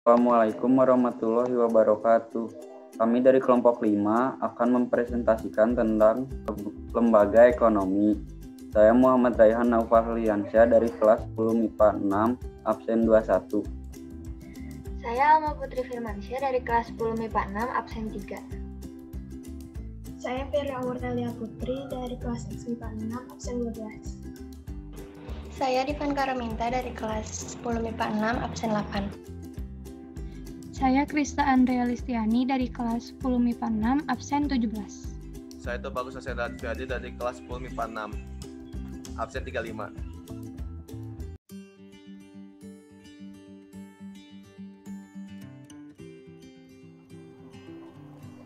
Assalamualaikum warahmatullahi wabarakatuh. Kami dari kelompok 5 akan mempresentasikan tentang lembaga ekonomi. Saya Muhammad Raihan Naufahliansyah dari kelas 10 MIPA 6, absen 21. Saya Alma Putri Firmansyah dari kelas 10 MIPA 6, absen 3. Saya Firya Aurelia Putri dari kelas X MIPA 6, absen 12. Saya Divan Karaminta dari kelas 10 MIPA 6, absen 8. Saya Krista Andrea Listiani dari kelas 10 MIPA 6, absen 17. Saya Tobagus Asenda Fiadi dari kelas 10 MIPA 6, absen 35.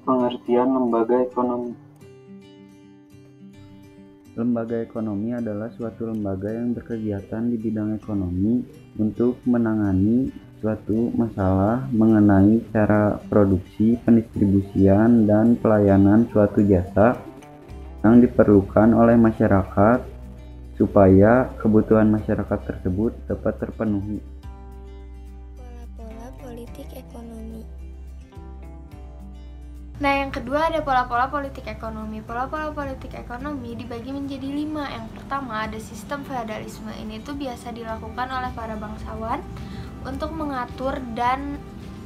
Pengertian lembaga ekonomi. Lembaga ekonomi adalah suatu lembaga yang berkegiatan di bidang ekonomi untuk menangani suatu masalah mengenai cara produksi, pendistribusian, dan pelayanan suatu jasa yang diperlukan oleh masyarakat supaya kebutuhan masyarakat tersebut dapat terpenuhi. Pola-pola politik ekonomi. Nah, yang kedua ada pola-pola politik ekonomi. Pola-pola politik ekonomi dibagi menjadi 5. Yang pertama ada sistem feodalisme. Ini tuh biasa dilakukan oleh para bangsawan untuk mengatur dan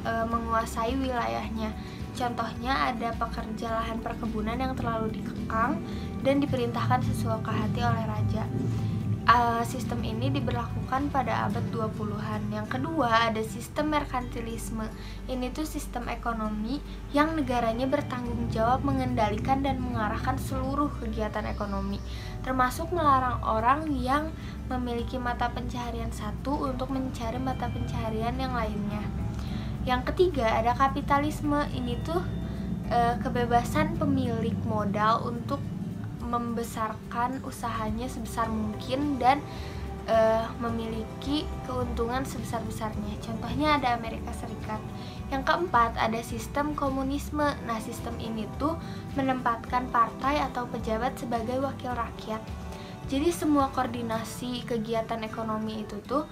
menguasai wilayahnya. Contohnya ada pekerja lahan perkebunan yang terlalu dikekang dan diperintahkan sesuka hati oleh raja. Sistem ini diberlakukan pada abad 20-an. Yang kedua ada sistem merkantilisme. Ini tuh sistem ekonomi yang negaranya bertanggung jawab mengendalikan dan mengarahkan seluruh kegiatan ekonomi, termasuk melarang orang yang memiliki mata pencaharian satu untuk mencari mata pencaharian yang lainnya. Yang ketiga ada kapitalisme. Ini tuh kebebasan pemilik modal untuk membesarkan usahanya sebesar mungkin dan memiliki keuntungan sebesar-besarnya. Contohnya ada Amerika Serikat. Yang keempat ada sistem komunisme. Nah, sistem ini tuh menempatkan partai atau pejabat sebagai wakil rakyat. Jadi semua koordinasi kegiatan ekonomi itu tuh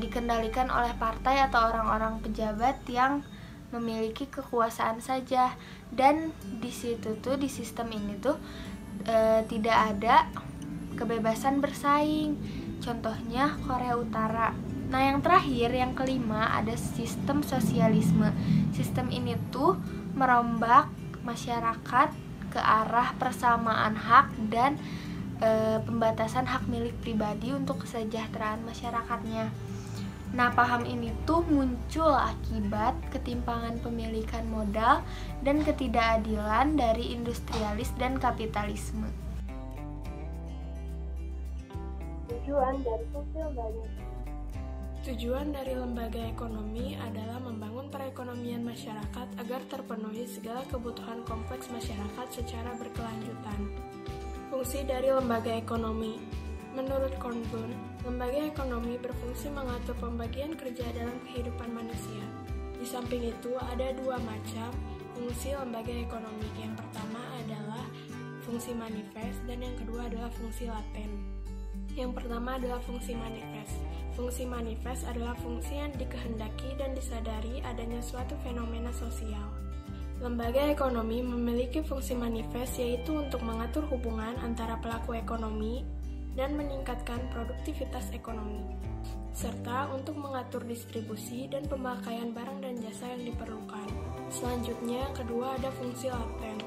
dikendalikan oleh partai atau orang-orang pejabat yang memiliki kekuasaan saja. Dan di situ tuh di sistem ini tuh tidak ada kebebasan bersaing. Contohnya Korea Utara. Nah, yang terakhir, yang kelima ada sistem sosialisme. Sistem ini tuh merombak masyarakat ke arah persamaan hak dan pembatasan hak milik pribadi untuk kesejahteraan masyarakatnya. Nah, paham ini tuh muncul akibat ketimpangan pemilikan modal dan ketidakadilan dari industrialis dan kapitalisme. Tujuan dari fungsi lembaga. Tujuan dari lembaga ekonomi adalah membangun perekonomian masyarakat agar terpenuhi segala kebutuhan kompleks masyarakat secara berkelanjutan. Fungsi dari lembaga ekonomi. Menurut Kornblum, lembaga ekonomi berfungsi mengatur pembagian kerja dalam kehidupan manusia. Di samping itu, ada dua macam fungsi lembaga ekonomi. Yang pertama adalah fungsi manifest dan yang kedua adalah fungsi laten. Yang pertama adalah fungsi manifest. Fungsi manifest adalah fungsi yang dikehendaki dan disadari adanya suatu fenomena sosial. Lembaga ekonomi memiliki fungsi manifest, yaitu untuk mengatur hubungan antara pelaku ekonomi dan meningkatkan produktivitas ekonomi, serta untuk mengatur distribusi dan pemakaian barang dan jasa yang diperlukan. Selanjutnya, kedua ada fungsi laten.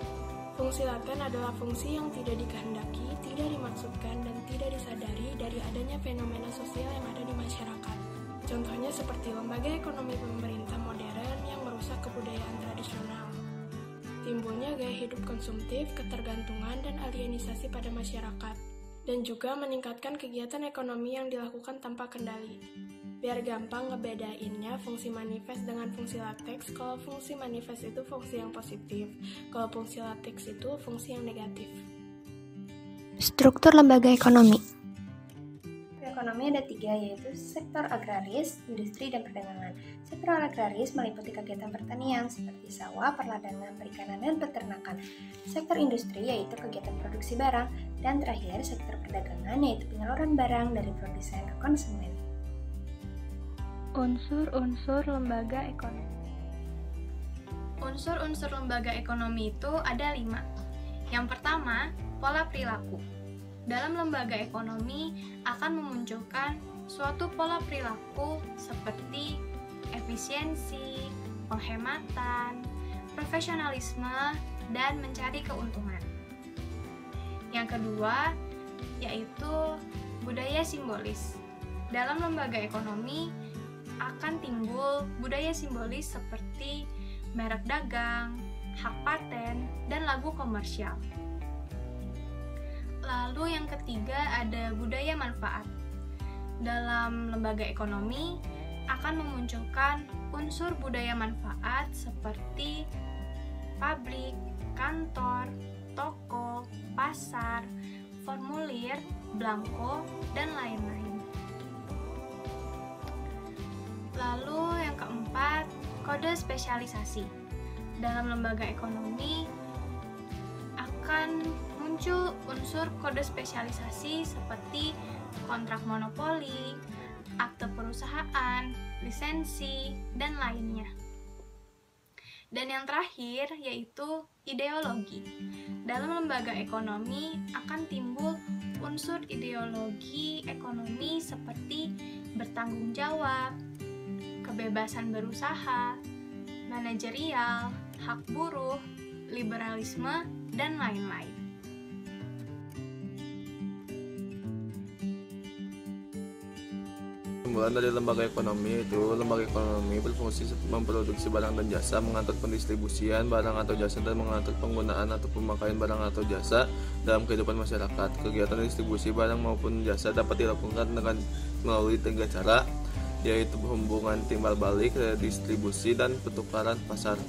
Fungsi laten adalah fungsi yang tidak dikehendaki, tidak dimaksudkan, dan tidak disadari dari adanya fenomena sosial yang ada di masyarakat. Contohnya seperti lembaga ekonomi pemerintah modern yang merusak kebudayaan tradisional. Timbulnya gaya hidup konsumtif, ketergantungan, dan alienisasi pada masyarakat, dan juga meningkatkan kegiatan ekonomi yang dilakukan tanpa kendali. Biar gampang ngebedainnya fungsi manifest dengan fungsi lateks, kalau fungsi manifest itu fungsi yang positif, kalau fungsi lateks itu fungsi yang negatif. Struktur lembaga ekonomi. Ekonomi ada 3, yaitu sektor agraris, industri, dan perdagangan. Sektor agraris meliputi kegiatan pertanian seperti sawah, perladangan, perikanan, dan peternakan. Sektor industri yaitu kegiatan produksi barang, dan terakhir sektor perdagangan yaitu penyaluran barang dari produsen ke konsumen. Unsur-unsur lembaga ekonomi. Unsur-unsur lembaga ekonomi itu ada 5. Yang pertama, pola perilaku. Dalam lembaga ekonomi akan memunculkan suatu pola perilaku seperti efisiensi, penghematan, profesionalisme, dan mencari keuntungan. Yang kedua, yaitu budaya simbolis. Dalam lembaga ekonomi akan timbul budaya simbolis seperti merek dagang, hak paten, dan lagu komersial. Lalu yang ketiga ada budaya manfaat. Dalam lembaga ekonomi akan memunculkan unsur budaya manfaat seperti pabrik, kantor, toko, pasar, formulir, belangko, dan lain-lain. Lalu yang keempat, kode spesialisasi. Dalam lembaga ekonomi akan muncul unsur kode spesialisasi seperti kontrak monopoli, akte perusahaan, lisensi, dan lainnya. Dan yang terakhir yaitu ideologi. Dalam lembaga ekonomi akan timbul unsur ideologi ekonomi seperti bertanggung jawab, kebebasan berusaha, manajerial, hak buruh, liberalisme, dan lain-lain. Kesimpulan dari lembaga ekonomi itu, lembaga ekonomi berfungsi memproduksi barang dan jasa, mengatur pendistribusian barang atau jasa, dan mengatur penggunaan atau pemakaian barang atau jasa dalam kehidupan masyarakat. Kegiatan distribusi barang maupun jasa dapat dilakukan dengan melalui 3 cara, yaitu hubungan timbal balik, redistribusi, dan pertukaran pasar.